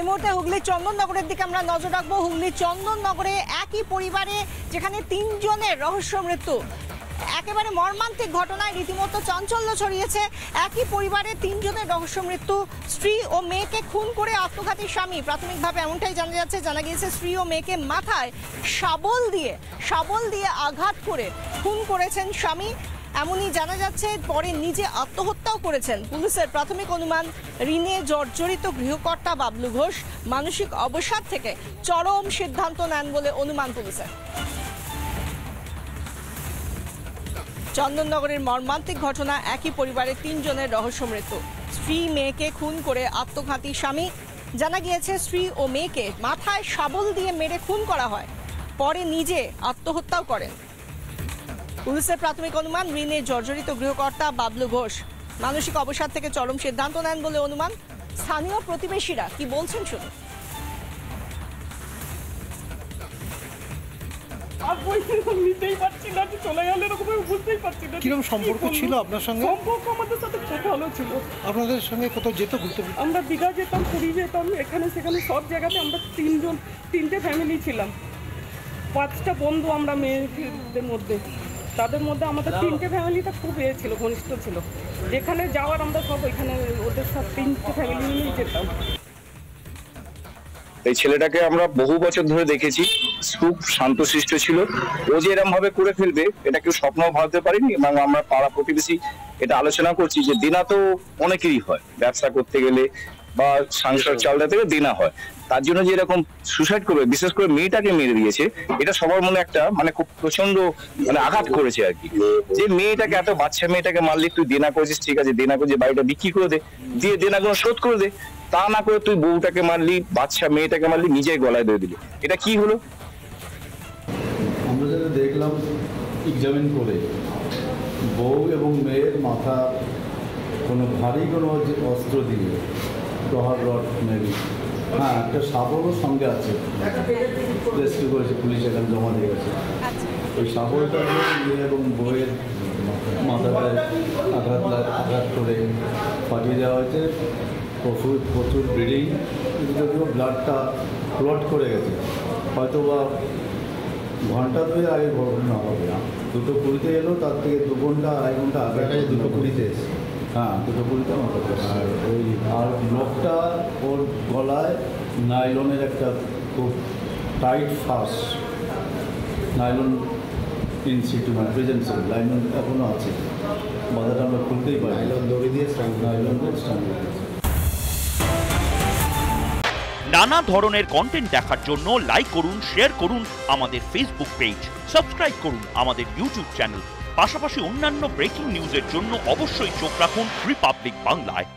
এই মুহূর্তে হুগলির চন্দননগরের দিকে আমরা নজর রাখবো। হুগলির চন্দননগরে একই পরিবারে যেখানে 3 জনের রহস্য মৃত্যু, একেবারে মর্মান্তিক ঘটনায় রীতিমতো চাঞ্চল্য ছড়িয়েছে। একই পরিবারে 3 জনের রহস্য মৃত্যু, স্ত্রী ও মেয়েকে খুন করে আত্মঘাতী স্বামী। প্রাথমিকভাবে এমনটাই জানা যাচ্ছে, জানা গিয়েছে স্ত্রী ও মেয়েকে মাথায় শাবল দিয়ে আঘাত করে খুন করেছেন স্বামী, এমনই জানা যাচ্ছে। পরে নিজে আত্মহত্যাও করেছেন। পুলিশের প্রাথমিক অনুমান, ঋণে জর্জরিত গৃহকর্তা বাবলু ঘোষ মানসিক অবসাদ থেকে চরম সিদ্ধান্ত নেন বলে অনুমান পুলিশের। চন্দননগরের মর্মান্তিক ঘটনা, একই পরিবারের 3 জনের রহস্য মৃত্যু, স্ত্রী মেয়েকে খুন করে আত্মঘাতী স্বামী। জানা গিয়েছে স্ত্রী ও মেয়েকে মাথায় শাবল দিয়ে মেরে খুন করা হয়, পরে নিজে আত্মহত্যাও করেন। পুলিশের প্রাথমিক অনুমান, ঋণে জর্জরিত গৃহকর্তা বাবলু ঘোষ মানসিক অবসাদ থেকে চরম সিদ্ধান্ত নেন বলে অনুমান। স্থানীয় প্রতিবেশীরা কি বলছেন শুনুন। কিরকম সম্পর্ক ছিল আপনার সঙ্গে? সম্পর্ক আমাদের সাথে খুব ভালো ছিল। আপনাদের সঙ্গে কোথাও যেত ঘুরতে? আমরা দীঘা যেতাম, পুরী যেতাম, এখানে সেখানে সব জায়গাতে আমরা 3টে ফ্যামিলি ছিলাম। 5টা বন্ধু আমরা মেয়েদের মধ্যে, তাদের মধ্যে আমাদের 3টে ফ্যামিলিটা খুব ছিল, ঘনিষ্ঠ ছিল। যেখানে যাওয়ার আমরা সব ওইখানে ওদের সব 3টে ফ্যামিলি নিয়েই যেতাম। এই ছেলেটাকে আমরা বহু বছর ধরে দেখেছি, খুব শান্তশিষ্ট ছিল। ও যে এরকম ভাবে করে ফেলবে এটা কেউ স্বপ্নও ভাবতে পারিনি। এবং আমরা পাড়া প্রতিবেশী এটা আলোচনা করছি যে দিনা তো অনেকেরই হয়, ব্যবসা করতে গেলে বা সংসার চালতে থেকে দিনা হয়। তার জন্য যে এরকম সুসাইড করবে, বিশেষ করে মেয়েটাকে মেরে দিয়েছে, এটা সবার মনে একটা খুব প্রচন্ড আঘাত করেছে আর কি। যে মেয়েটাকে, এত বাচ্চা মেয়েটাকে মারলি, তুই দেনা করেছিস, ঠিক আছে, দেনা করে যে বাড়িটা বিক্রি করে দে, দিয়ে দেনাগুলো শোধ করে দে। তা না করে তুই বউটাকে মারলি, বাচ্চা মেয়েটাকে মারলি, নিজেই গলায় দিয়ে দিলি, এটা কি হলো? আমরা যেটা দেখলাম এক্সামিন করে, বউ এবং মেয়ের মাথা কোনো ভারী কোনো অস্ত্র দিয়ে প্রহার রড মেবি, হ্যাঁ, একটা শাবলও সঙ্গে আছে, রেস্কিউ করেছে পুলিশ, এখানে জমা দিয়ে গেছে। ওই শাবলটা মেয়ে এবং বউয়ের মাথাটায় আঘাত করে পাঠিয়ে দেওয়া হয়েছে। প্রচুর ব্লিডিং, যদিও ব্লাডটা ক্লট করে গেছে, হয়তো বা ঘন্টা 2 আগে ঘটনা হবে না। 2:20 এলো, তার থেকে 2 ঘন্টা 2.5 ঘন্টা আগে 2:20 এসে, হ্যাঁ 2:20 আমার কথা। আর লোকটা ওর গলায় নাইলনের একটা খুব টাইট ফাঁস, নাইলন ইনসিটু প্রেজেন্ট ছিল, নাইলন এখনও আছে, বাধাটা আমরা খুলতেই পারি, নাইলন দড়ি দিয়ে নাইলন দিয়ে। নানা ধরনের কন্টেন্ট দেখার জন্য লাইক করুন, শেয়ার করুন আমাদের ফেসবুক পেজ, সাবস্ক্রাইব করুন আমাদের ইউটিউব চ্যানেল। পাশাপাশি অন্যান্য ব্রেকিং নিউজের জন্য অবশ্যই চোখ রাখুন রিপাবলিক বাংলায়।